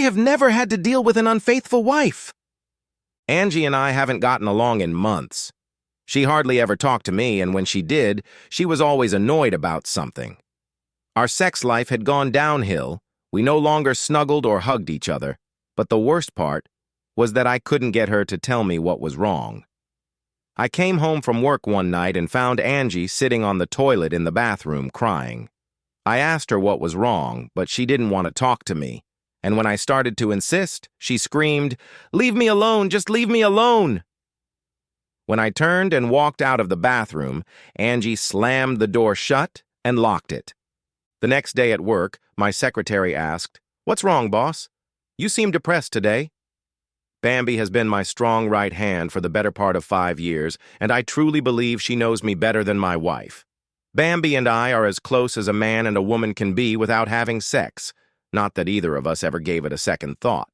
have never had to deal with an unfaithful wife. Angie and I haven't gotten along in months. She hardly ever talked to me, and when she did, she was always annoyed about something. Our sex life had gone downhill. We no longer snuggled or hugged each other, but the worst part was that I couldn't get her to tell me what was wrong. I came home from work one night and found Angie sitting on the toilet in the bathroom crying. I asked her what was wrong, but she didn't want to talk to me. And when I started to insist, she screamed, "Leave me alone, just leave me alone!" When I turned and walked out of the bathroom, Angie slammed the door shut and locked it. The next day at work, my secretary asked, "What's wrong, boss? You seem depressed today." Bambi has been my strong right hand for the better part of 5 years, and I truly believe she knows me better than my wife. Bambi and I are as close as a man and a woman can be without having sex. Not that either of us ever gave it a second thought.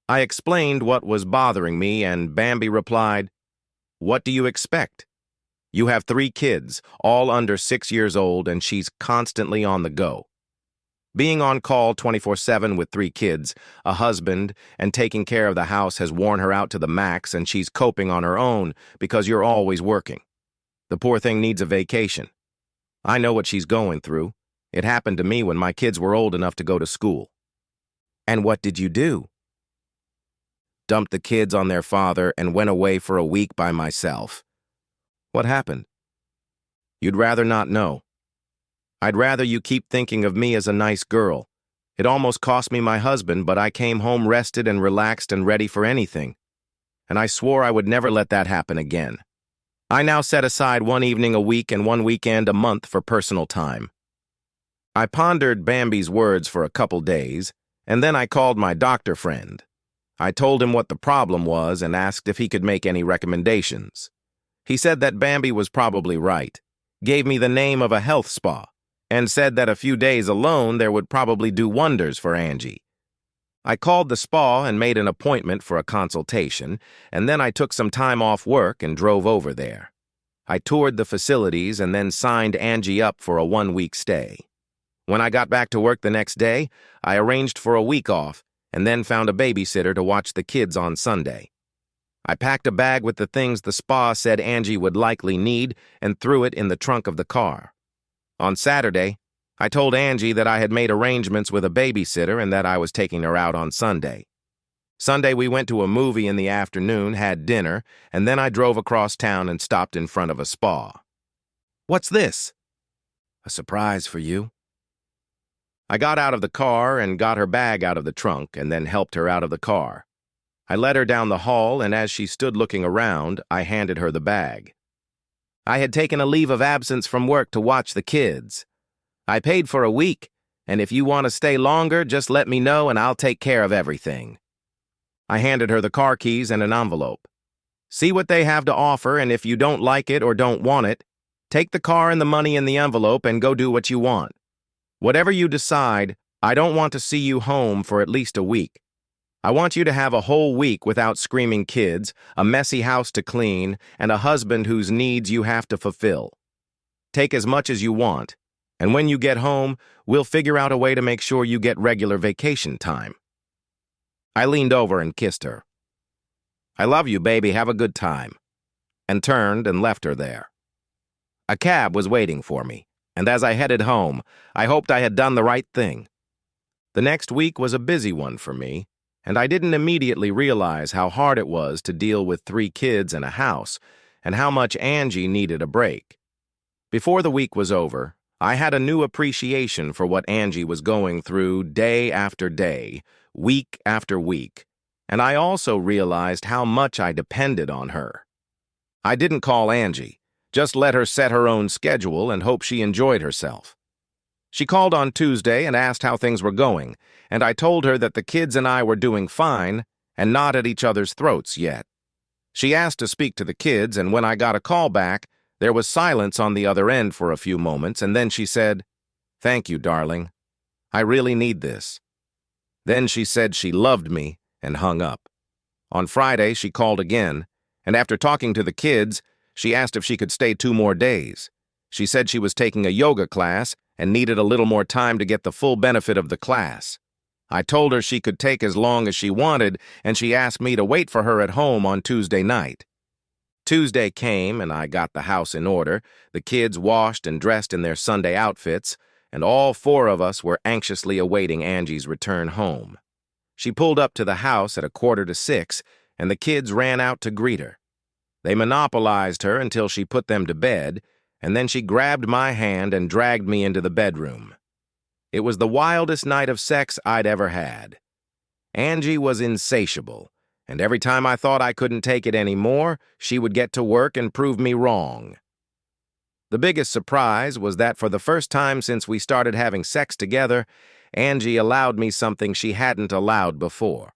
I explained what was bothering me, and Bambi replied, "What do you expect? You have 3 kids, all under 6 years old, and she's constantly on the go. Being on call 24/7 with 3 kids, a husband, and taking care of the house has worn her out to the max, and she's coping on her own because you're always working. The poor thing needs a vacation. I know what she's going through. It happened to me when my kids were old enough to go to school." "And what did you do?" "Dumped the kids on their father and went away for a week by myself." "What happened?" "You'd rather not know. I'd rather you keep thinking of me as a nice girl. It almost cost me my husband, but I came home rested and relaxed and ready for anything. And I swore I would never let that happen again. I now set aside 1 evening a week and 1 weekend a month for personal time." I pondered Bambi's words for a couple days, and then I called my doctor friend. I told him what the problem was and asked if he could make any recommendations. He said that Bambi was probably right, gave me the name of a health spa, and said that a few days alone there would probably do wonders for Angie. I called the spa and made an appointment for a consultation, and then I took some time off work and drove over there. I toured the facilities and then signed Angie up for a 1-week stay. When I got back to work the next day, I arranged for a week off and then found a babysitter to watch the kids on Sunday. I packed a bag with the things the spa said Angie would likely need and threw it in the trunk of the car. On Saturday, I told Angie that I had made arrangements with a babysitter and that I was taking her out on Sunday. Sunday we went to a movie in the afternoon, had dinner, and then I drove across town and stopped in front of a spa. "What's this?" "A surprise for you." I got out of the car and got her bag out of the trunk and then helped her out of the car. I led her down the hall, and as she stood looking around, I handed her the bag. "I had taken a leave of absence from work to watch the kids. I paid for a week, and if you want to stay longer, just let me know and I'll take care of everything." I handed her the car keys and an envelope. "See what they have to offer, and if you don't like it or don't want it, take the car and the money in the envelope and go do what you want. Whatever you decide, I don't want to see you home for at least a week. I want you to have a whole week without screaming kids, a messy house to clean, and a husband whose needs you have to fulfill. Take as much as you want, and when you get home, we'll figure out a way to make sure you get regular vacation time." I leaned over and kissed her. "I love you, baby, have a good time," and turned and left her there. A cab was waiting for me, and as I headed home, I hoped I had done the right thing. The next week was a busy one for me, and I didn't immediately realize how hard it was to deal with 3 kids and a house, and how much Angie needed a break. Before the week was over, I had a new appreciation for what Angie was going through day after day, week after week, and I also realized how much I depended on her. I didn't call Angie, just let her set her own schedule and hope she enjoyed herself. She called on Tuesday and asked how things were going, and I told her that the kids and I were doing fine and not at each other's throats yet. She asked to speak to the kids, and when I got a call back, there was silence on the other end for a few moments, and then she said, "Thank you, darling. I really need this." Then she said she loved me and hung up. On Friday, she called again, and after talking to the kids, she asked if she could stay 2 more days. She said she was taking a yoga class and needed a little more time to get the full benefit of the class. I told her she could take as long as she wanted, and she asked me to wait for her at home on Tuesday night. Tuesday came, and I got the house in order, the kids washed and dressed in their Sunday outfits, and all four of us were anxiously awaiting Angie's return home. She pulled up to the house at 5:45, and the kids ran out to greet her. They monopolized her until she put them to bed, and then she grabbed my hand and dragged me into the bedroom. It was the wildest night of sex I'd ever had. Angie was insatiable, and every time I thought I couldn't take it anymore, she would get to work and prove me wrong. The biggest surprise was that for the first time since we started having sex together, Angie allowed me something she hadn't allowed before.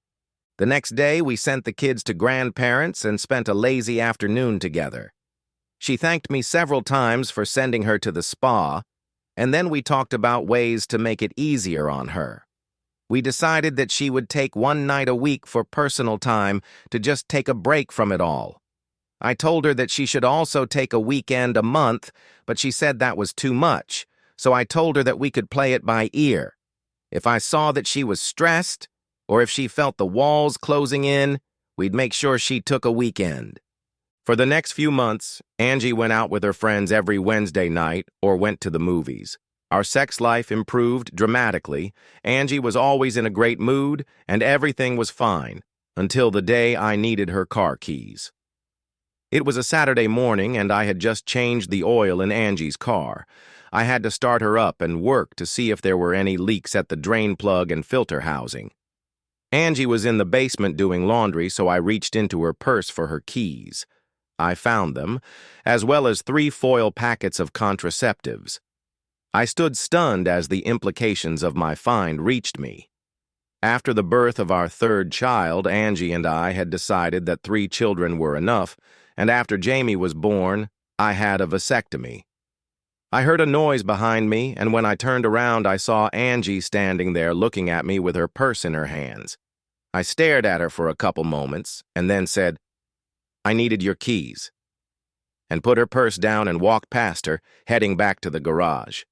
The next day, we sent the kids to grandparents and spent a lazy afternoon together. She thanked me several times for sending her to the spa, and then we talked about ways to make it easier on her. We decided that she would take one night a week for personal time to just take a break from it all. I told her that she should also take a weekend a month, but she said that was too much, so I told her that we could play it by ear. If I saw that she was stressed, or if she felt the walls closing in, we'd make sure she took a weekend. For the next few months, Angie went out with her friends every Wednesday night or went to the movies. Our sex life improved dramatically. Angie was always in a great mood, and everything was fine, until the day I needed her car keys. It was a Saturday morning, and I had just changed the oil in Angie's car. I had to start her up and work to see if there were any leaks at the drain plug and filter housing. Angie was in the basement doing laundry, so I reached into her purse for her keys. I found them, as well as 3 foil packets of contraceptives. I stood stunned as the implications of my find reached me. After the birth of our 3rd child, Angie and I had decided that 3 children were enough, and after Jamie was born, I had a vasectomy. I heard a noise behind me, and when I turned around, I saw Angie standing there looking at me with her purse in her hands. I stared at her for a couple moments, and then said, "I needed your keys," and put her purse down and walked past her, heading back to the garage.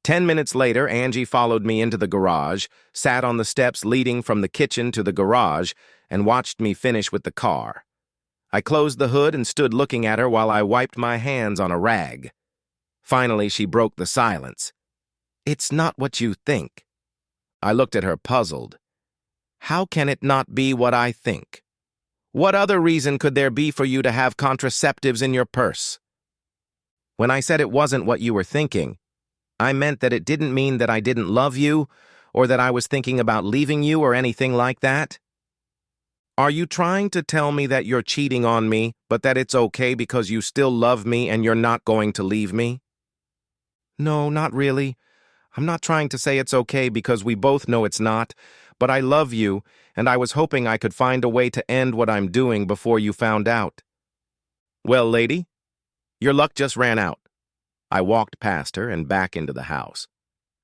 10 minutes later, Angie followed me into the garage, sat on the steps leading from the kitchen to the garage, and watched me finish with the car. I closed the hood and stood looking at her while I wiped my hands on a rag. Finally, she broke the silence. "It's not what you think." I looked at her puzzled. "How can it not be what I think? What other reason could there be for you to have contraceptives in your purse?" When I said it wasn't what you were thinking, I meant that it didn't mean that I didn't love you, or that I was thinking about leaving you or anything like that. Are you trying to tell me that you're cheating on me, but that it's okay because you still love me and you're not going to leave me? No, not really. I'm not trying to say it's okay because we both know it's not, but I love you, and I was hoping I could find a way to end what I'm doing before you found out. Well, lady, your luck just ran out. I walked past her and back into the house.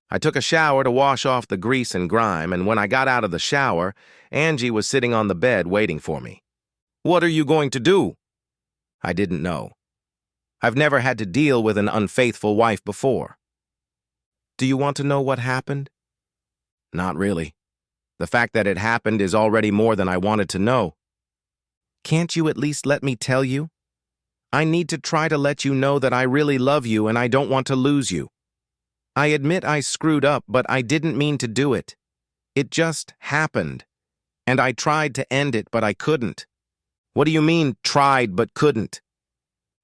I took a shower to wash off the grease and grime, and when I got out of the shower, Angie was sitting on the bed waiting for me. "What are you going to do?" I didn't know. I've never had to deal with an unfaithful wife before. Do you want to know what happened? Not really. The fact that it happened is already more than I wanted to know. Can't you at least let me tell you? I need to try to let you know that I really love you and I don't want to lose you. I admit I screwed up, but I didn't mean to do it. It just happened. And I tried to end it, but I couldn't. What do you mean, tried but couldn't?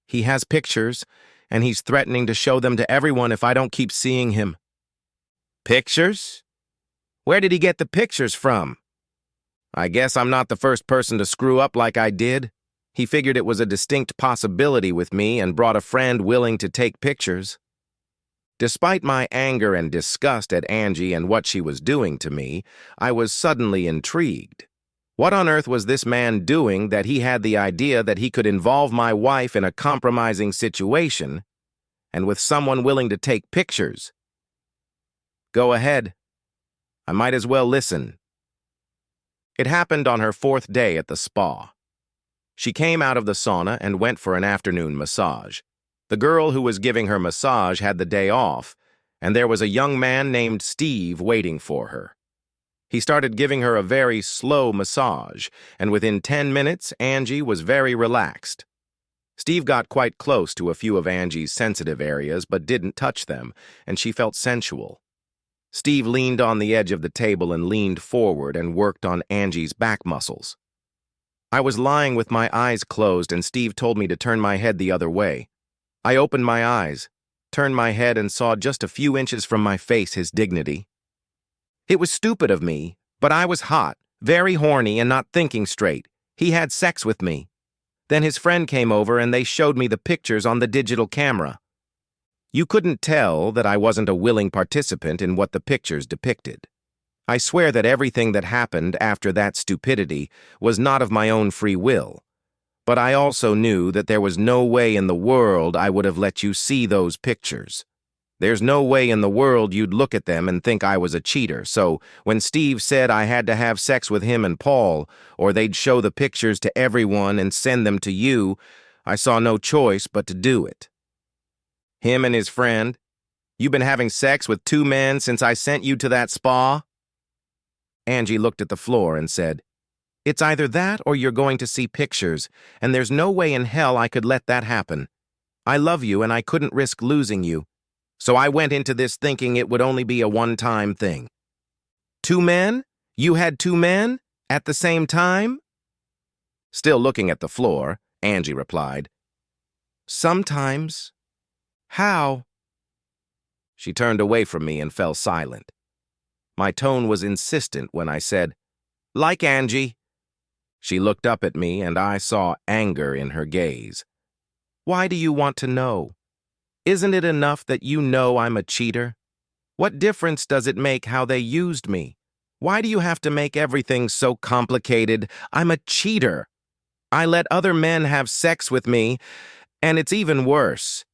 He has pictures, and he's threatening to show them to everyone if I don't keep seeing him. Pictures? Where did he get the pictures from? I guess I'm not the first person to screw up like I did. He figured it was a distinct possibility with me and brought a friend willing to take pictures. Despite my anger and disgust at Angie and what she was doing to me, I was suddenly intrigued. What on earth was this man doing that he had the idea that he could involve my wife in a compromising situation, and with someone willing to take pictures? Go ahead. I might as well listen. It happened on her 4th day at the spa. She came out of the sauna and went for an afternoon massage. The girl who was giving her massage had the day off, and there was a young man named Steve waiting for her. He started giving her a very slow massage, and within 10 minutes, Angie was very relaxed. Steve got quite close to a few of Angie's sensitive areas but didn't touch them, and she felt sensual. Steve leaned on the edge of the table and leaned forward and worked on Angie's back muscles. I was lying with my eyes closed and Steve told me to turn my head the other way. I opened my eyes, turned my head and saw just a few inches from my face his dignity. It was stupid of me, but I was hot, very horny and not thinking straight. He had sex with me. Then his friend came over and they showed me the pictures on the digital camera. You couldn't tell that I wasn't a willing participant in what the pictures depicted. I swear that everything that happened after that stupidity was not of my own free will. But I also knew that there was no way in the world I would have let you see those pictures. There's no way in the world you'd look at them and think I was a cheater, so when Steve said I had to have sex with him and Paul, or they'd show the pictures to everyone and send them to you, I saw no choice but to do it. Him and his friend? You've been having sex with 2 men since I sent you to that spa? Angie looked at the floor and said, It's either that or you're going to see pictures, and there's no way in hell I could let that happen. I love you and I couldn't risk losing you. So I went into this thinking it would only be a one-time thing. 2 men? You had 2 men? At the same time? Still looking at the floor, Angie replied, Sometimes. How? She turned away from me and fell silent. My tone was insistent when I said, Like Angie. She looked up at me and I saw anger in her gaze. Why do you want to know? Isn't it enough that you know I'm a cheater? What difference does it make how they used me? Why do you have to make everything so complicated? I'm a cheater. I let other men have sex with me, and it's even worse.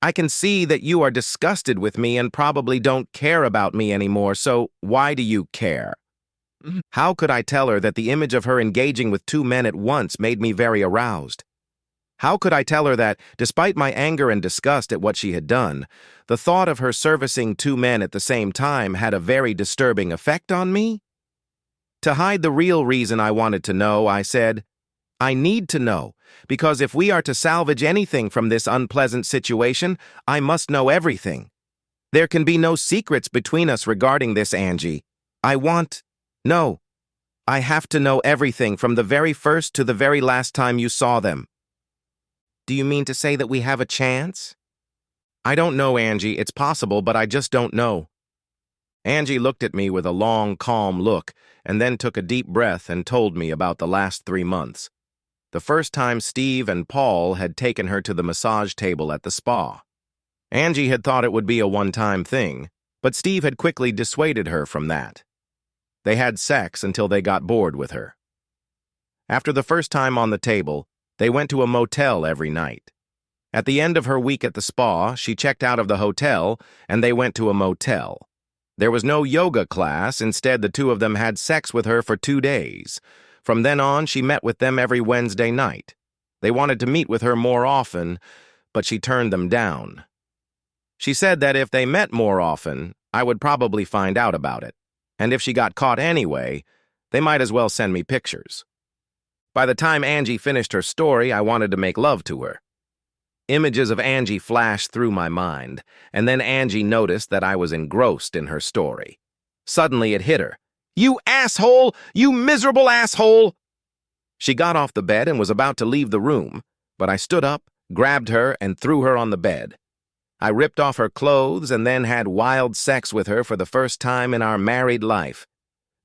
I can see that you are disgusted with me and probably don't care about me anymore, so why do you care? How could I tell her that the image of her engaging with 2 men at once made me very aroused? How could I tell her that, despite my anger and disgust at what she had done, the thought of her servicing 2 men at the same time had a very disturbing effect on me? To hide the real reason I wanted to know, I said, I need to know, because if we are to salvage anything from this unpleasant situation, I must know everything. There can be no secrets between us regarding this, Angie. I have to know everything from the very first to the very last time you saw them. Do you mean to say that we have a chance? I don't know, Angie. It's possible, but I just don't know. Angie looked at me with a long, calm look, and then took a deep breath and told me about the last 3 months. The first time Steve and Paul had taken her to the massage table at the spa. Angie had thought it would be a one-time thing, but Steve had quickly dissuaded her from that. They had sex until they got bored with her. After the first time on the table, they went to a motel every night. At the end of her week at the spa, she checked out of the hotel, and they went to a motel. There was no yoga class. Instead, the 2 of them had sex with her for 2 days. From then on, she met with them every Wednesday night. They wanted to meet with her more often, but she turned them down. She said that if they met more often, I would probably find out about it. And if she got caught anyway, they might as well send me pictures. By the time Angie finished her story, I wanted to make love to her. Images of Angie flashed through my mind, and then Angie noticed that I was engrossed in her story. Suddenly it hit her. You asshole! You miserable asshole! She got off the bed and was about to leave the room, but I stood up, grabbed her, and threw her on the bed. I ripped off her clothes and then had wild sex with her for the first time in our married life.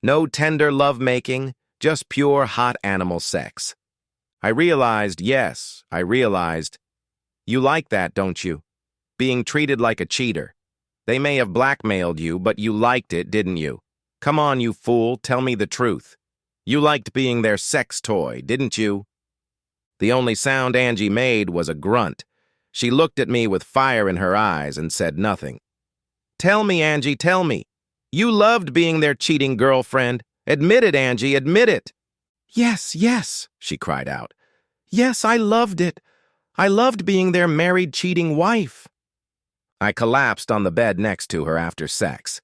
No tender love-making, just pure hot animal sex. I realized, you like that, don't you? Being treated like a cheater. They may have blackmailed you, but you liked it, didn't you? Come on, you fool, tell me the truth. You liked being their sex toy, didn't you? The only sound Angie made was a grunt. She looked at me with fire in her eyes and said nothing. Tell me, Angie, tell me. You loved being their cheating girlfriend. Admit it, Angie, admit it. Yes, she cried out. Yes, I loved it. I loved being their married cheating wife. I collapsed on the bed next to her after sex.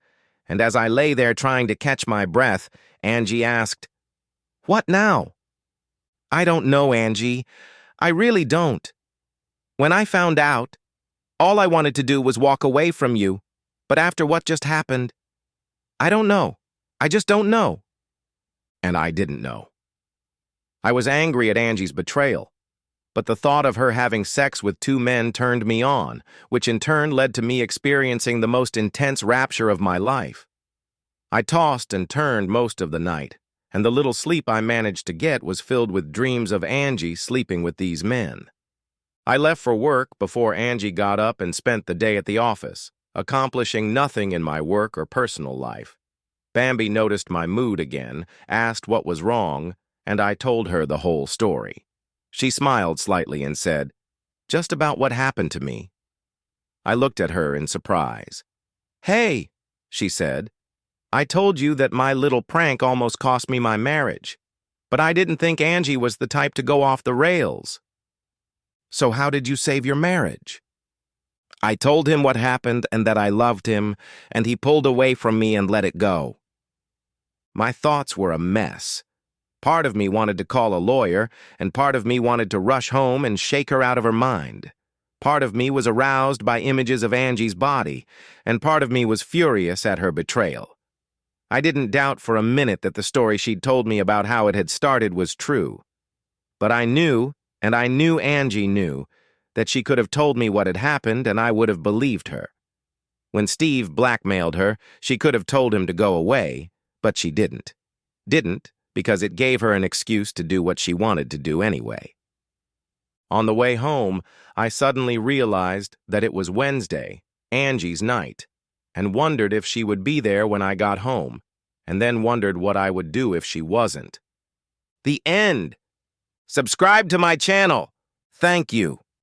and as I lay there trying to catch my breath, Angie asked, "What now?" "I don't know, Angie. I really don't. When I found out, all I wanted to do was walk away from you, but after what just happened, I don't know. I just don't know." And I didn't know. I was angry at Angie's betrayal, but the thought of her having sex with two men turned me on, which in turn led to me experiencing the most intense rapture of my life. I tossed and turned most of the night, and the little sleep I managed to get was filled with dreams of Angie sleeping with these men. I left for work before Angie got up and spent the day at the office, accomplishing nothing in my work or personal life. Bambi noticed my mood again, asked what was wrong, and I told her the whole story. She smiled slightly and said, "Just about what happened to me." I looked at her in surprise. "Hey," she said, "I told you that my little prank almost cost me my marriage, but I didn't think Angie was the type to go off the rails." "So how did you save your marriage?" "I told him what happened and that I loved him, and he pulled away from me and let it go." My thoughts were a mess. Part of me wanted to call a lawyer, and part of me wanted to rush home and shake her out of her mind. Part of me was aroused by images of Angie's body, and part of me was furious at her betrayal. I didn't doubt for a minute that the story she'd told me about how it had started was true. But I knew, and I knew Angie knew, that she could have told me what had happened and I would have believed her. When Steve blackmailed her, she could have told him to go away, but she didn't. Didn't, because it gave her an excuse to do what she wanted to do anyway. On the way home, I suddenly realized that it was Wednesday, Angie's night, and wondered if she would be there when I got home, and then wondered what I would do if she wasn't. The end! Subscribe to my channel. Thank you.